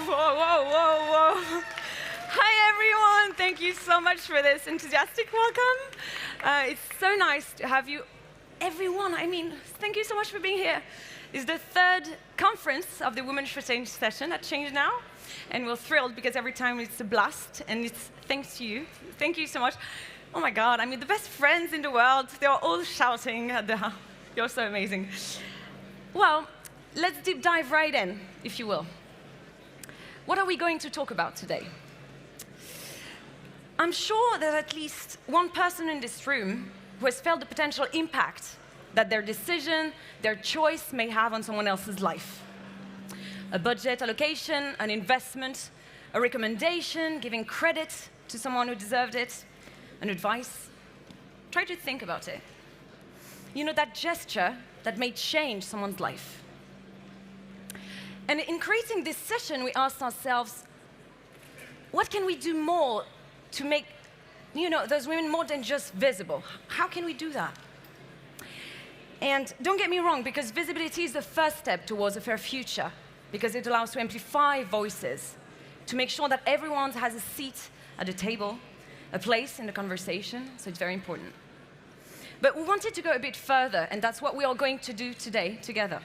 Whoa. Hi, everyone. Thank you so much for this enthusiastic welcome. It's so nice to have you, everyone. I mean, thank you so much for being here. It's the third conference of the Women for Change session at Change Now, and we're thrilled because every time it's a blast, and it's thanks to you. Thank you so much. Oh my God, I mean, the best friends in the world, they are all shouting at the, you're so amazing. Well, let's deep dive right in, if you will. What are we going to talk about today? I'm sure that at least one person in this room who has felt the potential impact that their decision, their choice may have on someone else's life. A budget allocation, an investment, a recommendation, giving credit to someone who deserved it, an advice. Try to think about it. You know, that gesture that may change someone's life. And in creating this session, we asked ourselves, what can we do more to make, you know, those women more than just visible? How can we do that? And don't get me wrong, because visibility is the first step towards a fair future, because it allows to amplify voices, to make sure that everyone has a seat at the table, a place in the conversation, so it's very important. But we wanted to go a bit further, and that's what we are going to do today together.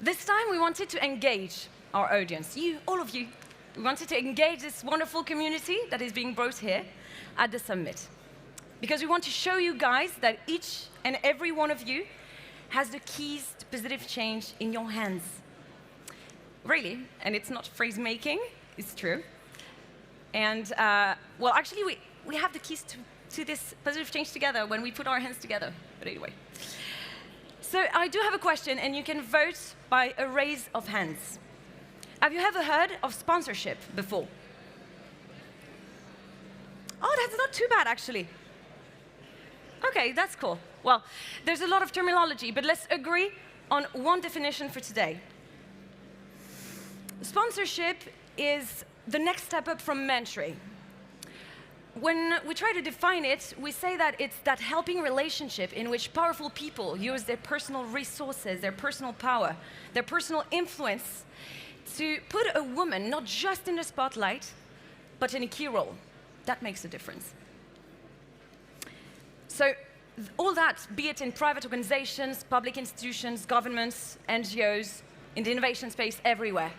This time, we wanted to engage our audience, you, all of you. We wanted to engage this wonderful community that is being brought here at the summit. Because we want to show you guys that each and every one of you has the keys to positive change in your hands. Really, and it's not phrase-making, it's true. And, well, actually, we have the keys to this positive change together when we put our hands together. But anyway. So I do have a question, and you can vote by a raise of hands. Have you ever heard of sponsorship before? Oh, that's not too bad, actually. OK, that's cool. Well, there's a lot of terminology, but let's agree on one definition for today. Sponsorship is the next step up from mentoring. When we try to define it, we say that it's that helping relationship in which powerful people use their personal resources, their personal power, their personal influence to put a woman not just in the spotlight, but in a key role. That makes a difference. So all that, be it in private organizations, public institutions, governments, NGOs, in the innovation space, everywhere.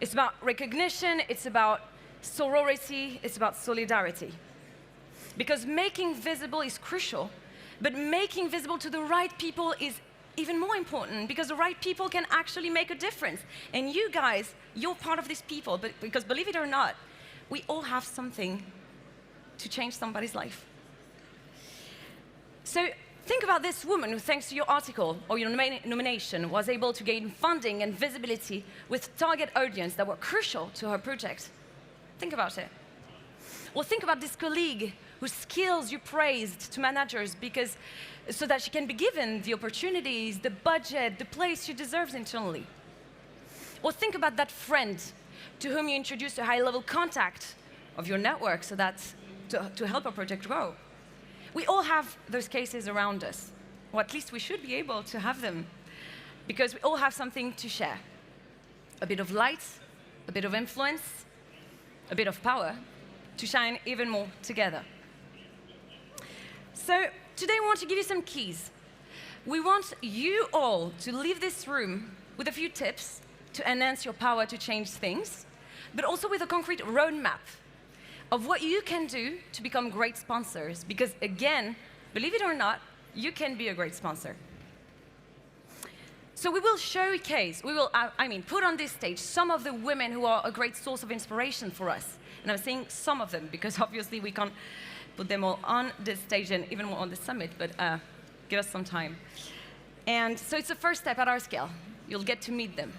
It's about recognition, it's about sorority, it's about solidarity. Because making visible is crucial, but making visible to the right people is even more important, because the right people can actually make a difference. And you guys, you're part of these people, but because believe it or not, we all have something to change somebody's life. So think about this woman who, thanks to your article or your nomination, was able to gain funding and visibility with target audience that were crucial to her project. Think about it. Or think about this colleague whose skills you praised to managers so that she can be given the opportunities, the budget, the place she deserves internally. Or think about that friend to whom you introduced a high-level contact of your network so that to help a project grow. We all have those cases around us, or at least we should be able to have them, because we all have something to share. A bit of light, a bit of influence, a bit of power, to shine even more together. So today we want to give you some keys. We want you all to leave this room with a few tips to enhance your power to change things, but also with a concrete roadmap of what you can do to become great sponsors. Because again, believe it or not, you can be a great sponsor. So we will showcase, we will, put on this stage some of the women who are a great source of inspiration for us. And I'm saying some of them, because obviously we can't put them all on this stage and even more on the summit, but give us some time. And so it's the first step at our scale. You'll get to meet them.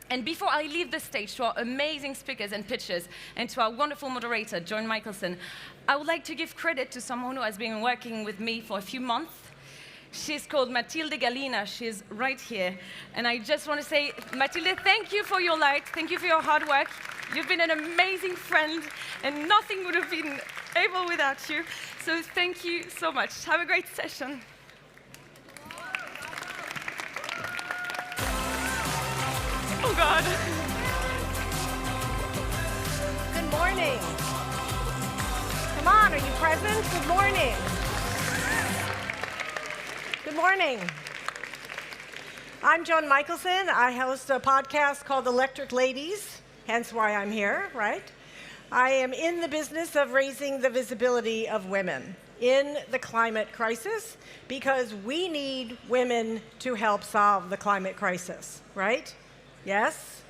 And before I leave the stage to our amazing speakers and pitchers, and to our wonderful moderator, Joan Michelson, I would like to give credit to someone who has been working with me for a few months. She's called Mathilde Galina. She's right here. And I just want to say, Mathilde, thank you for your light. Thank you for your hard work. You've been an amazing friend, and nothing would have been able without you. So thank you so much. Have a great session. Oh, God. Good morning. Come on, are you present? Good morning. Good morning. I'm Joan Michelson. I host a podcast called Electric Ladies, hence why I'm here, right? I am in the business of raising the visibility of women in the climate crisis because we need women to help solve the climate crisis, right? Yes?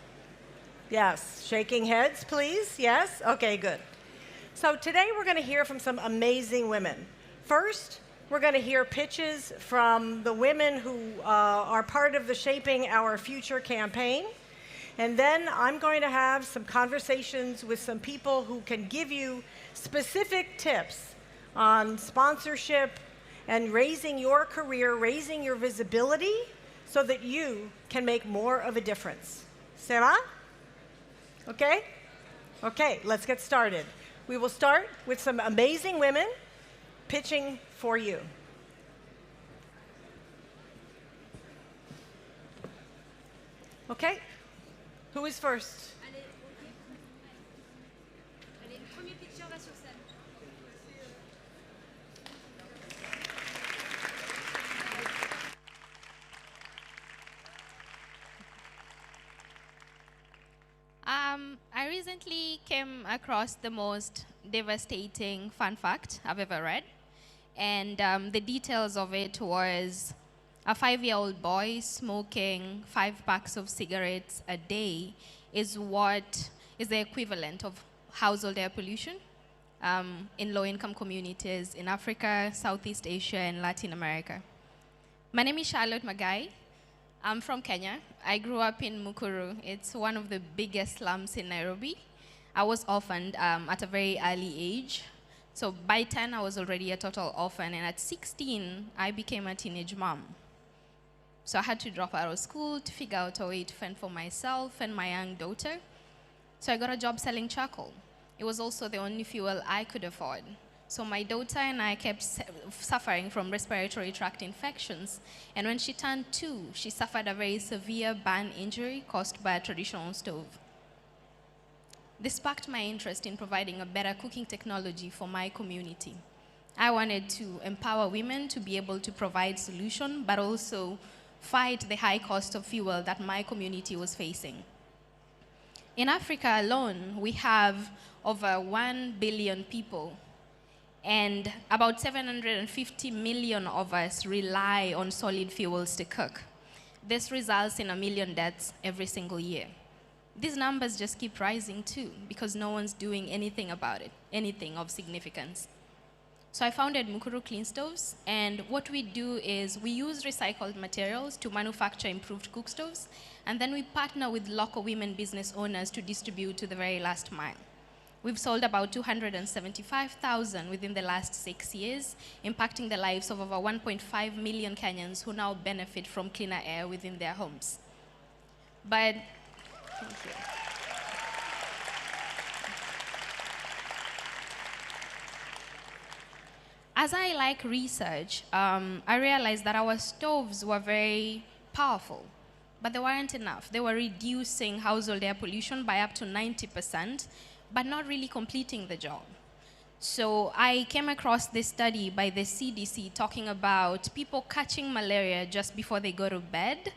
Yes. Shaking heads, please? Yes? Okay, good. So today we're going to hear from some amazing women. First, we're going to hear pitches from the women who are part of the Shaping Our Future campaign. And then I'm going to have some conversations with some people who can give you specific tips on sponsorship and raising your career, raising your visibility so that you can make more of a difference. Ça va? Okay? Okay, let's get started. We will start with some amazing women pitching for you. Okay, who is first? I recently came across the most devastating fun fact I've ever read. And the details of it was a 5-year-old boy smoking 5 packs of cigarettes a day is what is the equivalent of household air pollution in low-income communities in Africa, Southeast Asia, and Latin America. My name is Charlot Magayi. I'm from Kenya. I grew up in Mukuru. It's one of the biggest slums in Nairobi. I was orphaned at a very early age. So by 10, I was already a total orphan. And at 16, I became a teenage mom. So I had to drop out of school to figure out a way to fend for myself and my young daughter. So I got a job selling charcoal. It was also the only fuel I could afford. So my daughter and I kept suffering from respiratory tract infections. And when she turned 2, she suffered a very severe burn injury caused by a traditional stove. This sparked my interest in providing a better cooking technology for my community. I wanted to empower women to be able to provide solutions, but also fight the high cost of fuel that my community was facing. In Africa alone, we have over 1 billion people, and about 750 million of us rely on solid fuels to cook. This results in 1 million deaths every single year. These numbers just keep rising too, because no one's doing anything about it, anything of significance. So I founded Mukuru Clean Stoves, and what we do is we use recycled materials to manufacture improved cook stoves, and then we partner with local women business owners to distribute to the very last mile. We've sold about 275,000 within the last 6 years, impacting the lives of over 1.5 million Kenyans who now benefit from cleaner air within their homes. But, thank you. As I research, I realized that our stoves were very powerful, but they weren't enough. They were reducing household air pollution by up to 90%, but not really completing the job. So I came across this study by the CDC talking about people catching malaria just before they go to bed,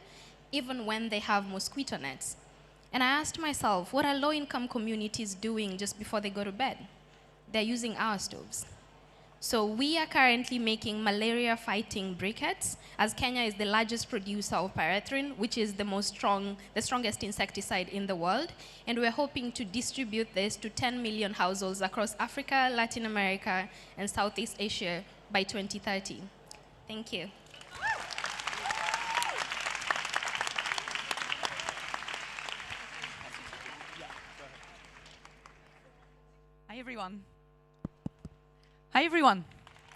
even when they have mosquito nets. And I asked myself, what are low-income communities doing just before they go to bed? They're using our stoves. So we are currently making malaria-fighting briquettes, as Kenya is the largest producer of pyrethrin, which is the strongest insecticide in the world. And we're hoping to distribute this to 10 million households across Africa, Latin America, and Southeast Asia by 2030. Thank you. Hi, everyone. Hi, everyone.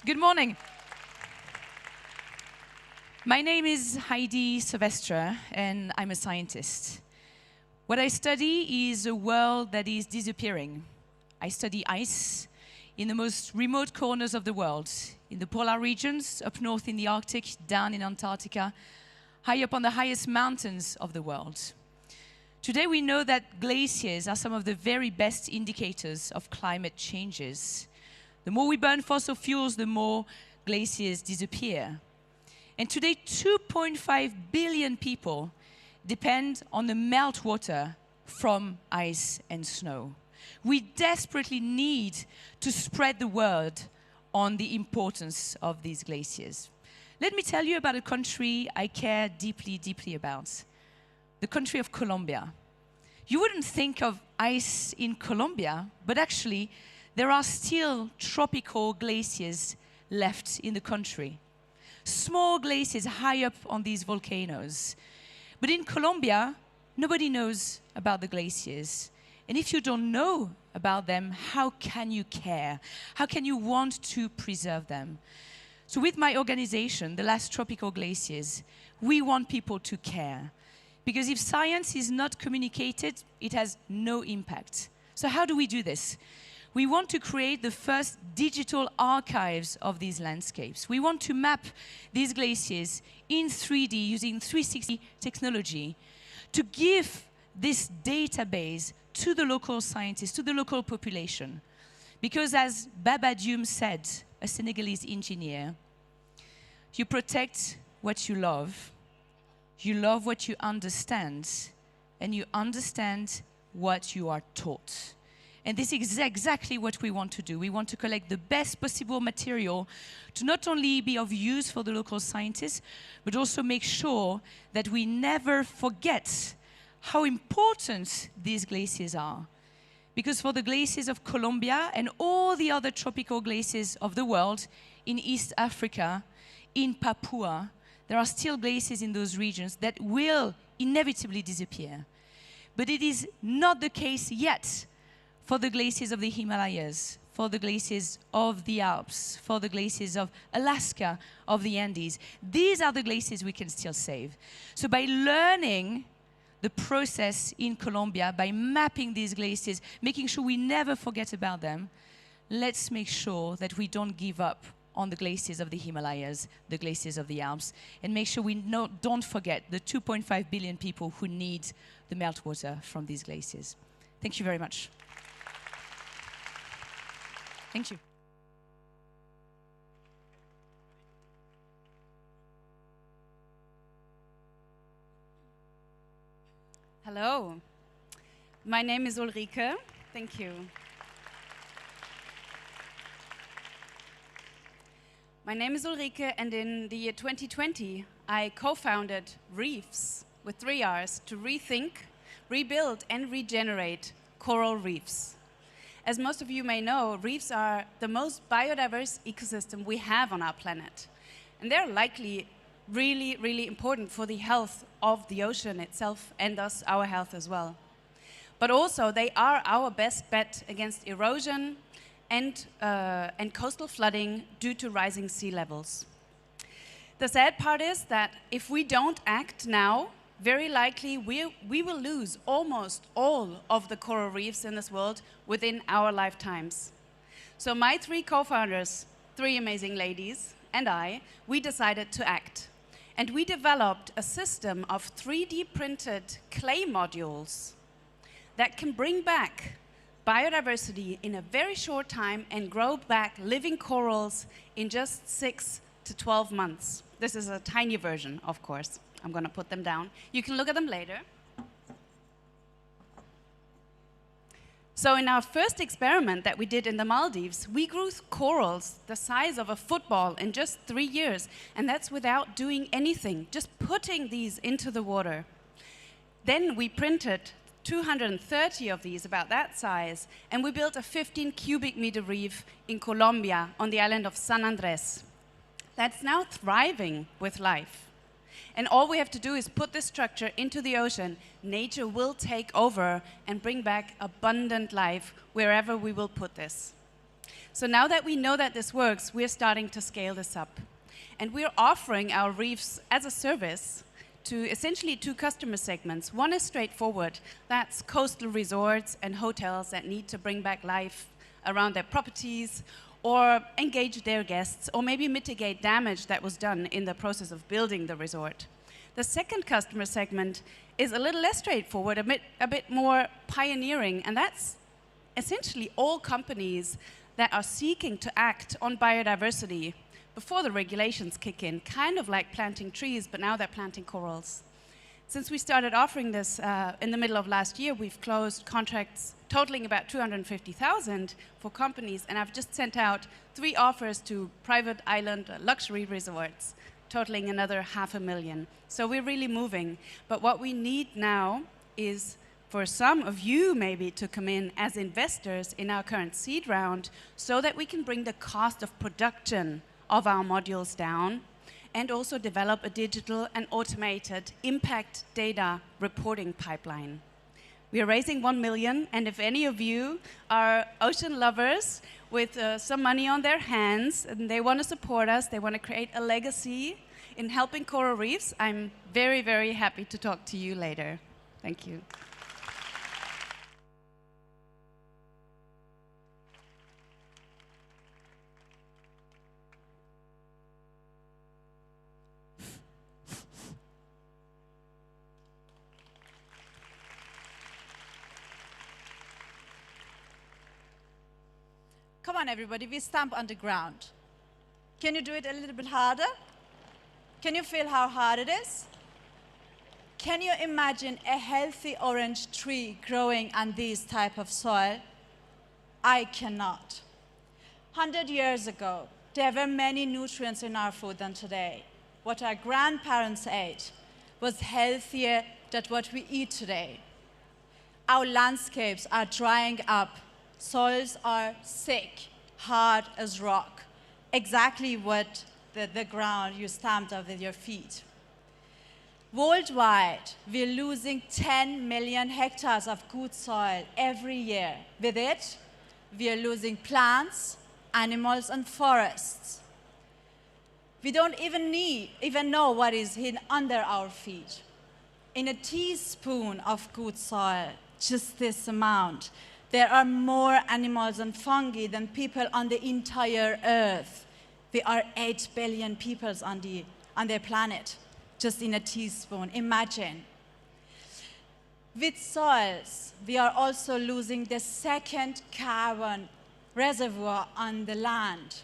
Good morning. My name is Heïdi Sevestre, and I'm a scientist. What I study is a world that is disappearing. I study ice in the most remote corners of the world, in the polar regions, up north in the Arctic, down in Antarctica, high up on the highest mountains of the world. Today we know that glaciers are some of the very best indicators of climate changes. The more we burn fossil fuels, the more glaciers disappear. And today 2.5 billion people depend on the meltwater from ice and snow. We desperately need to spread the word on the importance of these glaciers. Let me tell you about a country I care deeply, deeply about. The country of Colombia. You wouldn't think of ice in Colombia, but actually there are still tropical glaciers left in the country. Small glaciers high up on these volcanoes. But in Colombia, nobody knows about the glaciers. And if you don't know about them, how can you care? How can you want to preserve them? So with my organization, the Last Tropical Glaciers, we want people to care. Because if science is not communicated, it has no impact. So how do we do this? We want to create the first digital archives of these landscapes. We want to map these glaciers in 3D using 360 technology to give this database to the local scientists, to the local population. Because as Baba Dioum said, a Senegalese engineer, you protect what you love what you understand, and you understand what you are taught. And this is exactly what we want to do. We want to collect the best possible material to not only be of use for the local scientists, but also make sure that we never forget how important these glaciers are. Because for the glaciers of Colombia and all the other tropical glaciers of the world, in East Africa, in Papua, there are still glaciers in those regions that will inevitably disappear. But it is not the case yet for the glaciers of the Himalayas, for the glaciers of the Alps, for the glaciers of Alaska, of the Andes. These are the glaciers we can still save. So by learning the process in Colombia, by mapping these glaciers, making sure we never forget about them, let's make sure that we don't give up on the glaciers of the Himalayas, the glaciers of the Alps, and make sure we don't forget the 2.5 billion people who need the meltwater from these glaciers. Thank you very much. Thank you. Hello. My name is Ulrike. Thank you. My name is Ulrike, and in the year 2020, I co-founded rrreefs, with 3 R's, to rethink, rebuild, and regenerate coral reefs. As most of you may know, reefs are the most biodiverse ecosystem we have on our planet. And they're likely really, really important for the health of the ocean itself, and thus our health as well. But also, they are our best bet against erosion and coastal flooding due to rising sea levels. The sad part is that if we don't act now, very likely we will lose almost all of the coral reefs in this world within our lifetimes. So my 3 co-founders, 3 amazing ladies, and I, we decided to act. And we developed a system of 3D printed clay modules that can bring back biodiversity in a very short time and grow back living corals in just 6 to 12 months. This is a tiny version, of course. I'm going to put them down. You can look at them later. So in our first experiment that we did in the Maldives, we grew corals the size of a football in just 3 years, and that's without doing anything, just putting these into the water. Then we printed 230 of these, about that size, and we built a 15 cubic meter reef in Colombia on the island of San Andres. That's now thriving with life. And all we have to do is put this structure into the ocean. Nature will take over and bring back abundant life wherever we will put this. So now that we know that this works, we're starting to scale this up. And we're offering our reefs as a service to essentially 2 customer segments. One is straightforward. That's coastal resorts and hotels that need to bring back life around their properties, or engage their guests, or maybe mitigate damage that was done in the process of building the resort. The second customer segment is a little less straightforward, a bit more pioneering, and that's essentially all companies that are seeking to act on biodiversity before the regulations kick in, kind of like planting trees, but now they're planting corals. Since we started offering this in the middle of last year, we've closed contracts totaling about 250,000 for companies, and I've just sent out 3 offers to private island luxury resorts, totaling another 500,000. So we're really moving. But what we need now is for some of you maybe to come in as investors in our current seed round so that we can bring the cost of production of our modules down and also develop a digital and automated impact data reporting pipeline. We are raising 1 million, and if any of you are ocean lovers with some money on their hands and they want to support us, they want to create a legacy in helping coral reefs, I'm very, very happy to talk to you later. Thank you. Come on, everybody, we stamp on the ground. Can you do it a little bit harder? Can you feel how hard it is? Can you imagine a healthy orange tree growing on this type of soil? I cannot. 100 years ago, there were many nutrients in our food than today. What our grandparents ate was healthier than what we eat today. Our landscapes are drying up. Soils are sick, hard as rock, exactly what the ground you stamped on with your feet. Worldwide, we're losing 10 million hectares of good soil every year. With it, we are losing plants, animals, and forests. We don't even know what is hidden under our feet. In a teaspoon of good soil, just this amount, there are more animals and fungi than people on the entire earth. There are 8 billion people on their planet, just in a teaspoon. Imagine. With soils, we are also losing the second carbon reservoir on the land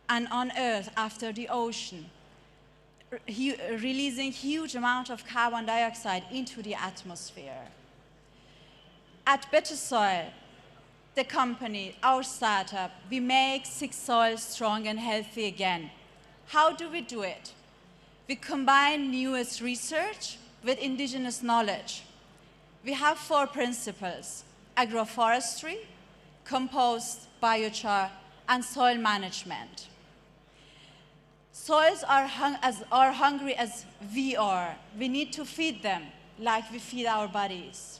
and on Earth after the ocean, releasing huge amount of carbon dioxide into the atmosphere. At betterSoil, the company, our startup, we make sick soil strong and healthy again. How do we do it? We combine newest research with indigenous knowledge. We have 4 principles: agroforestry, compost, biochar, and soil management. Soils are hungry as we are. We need to feed them like we feed our bodies.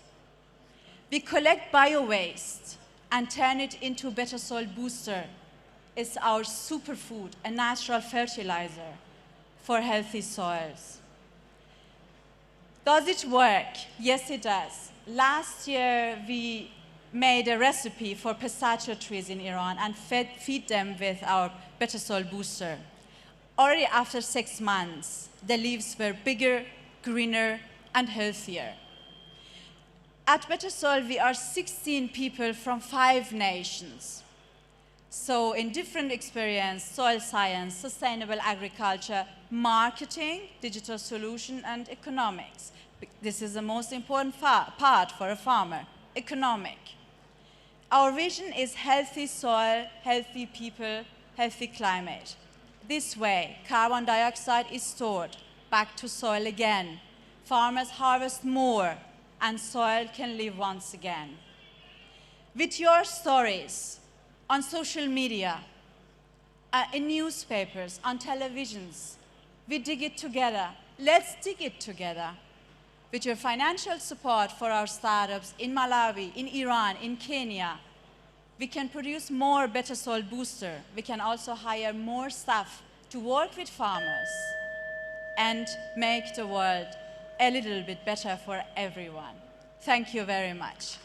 We collect bio-waste and turn it into betterSoil booster. It's our superfood, a natural fertilizer for healthy soils. Does it work? Yes, it does. Last year, we made a recipe for pistachio trees in Iran and feed them with our betterSoil booster. Already after 6 months, the leaves were bigger, greener, and healthier. At betterSoil, we are 16 people from 5 nations. So in different experience, soil science, sustainable agriculture, marketing, digital solution, and economics. This is the most important part for a farmer, economic. Our vision is healthy soil, healthy people, healthy climate. This way, carbon dioxide is stored back to soil again. Farmers harvest more, and soil can live once again. With your stories on social media, in newspapers, on televisions, we dig it together. Let's dig it together. With your financial support for our startups in Malawi, in Iran, in Kenya, we can produce more betterSoil booster. We can also hire more staff to work with farmers and make the world a little bit better for everyone. Thank you very much.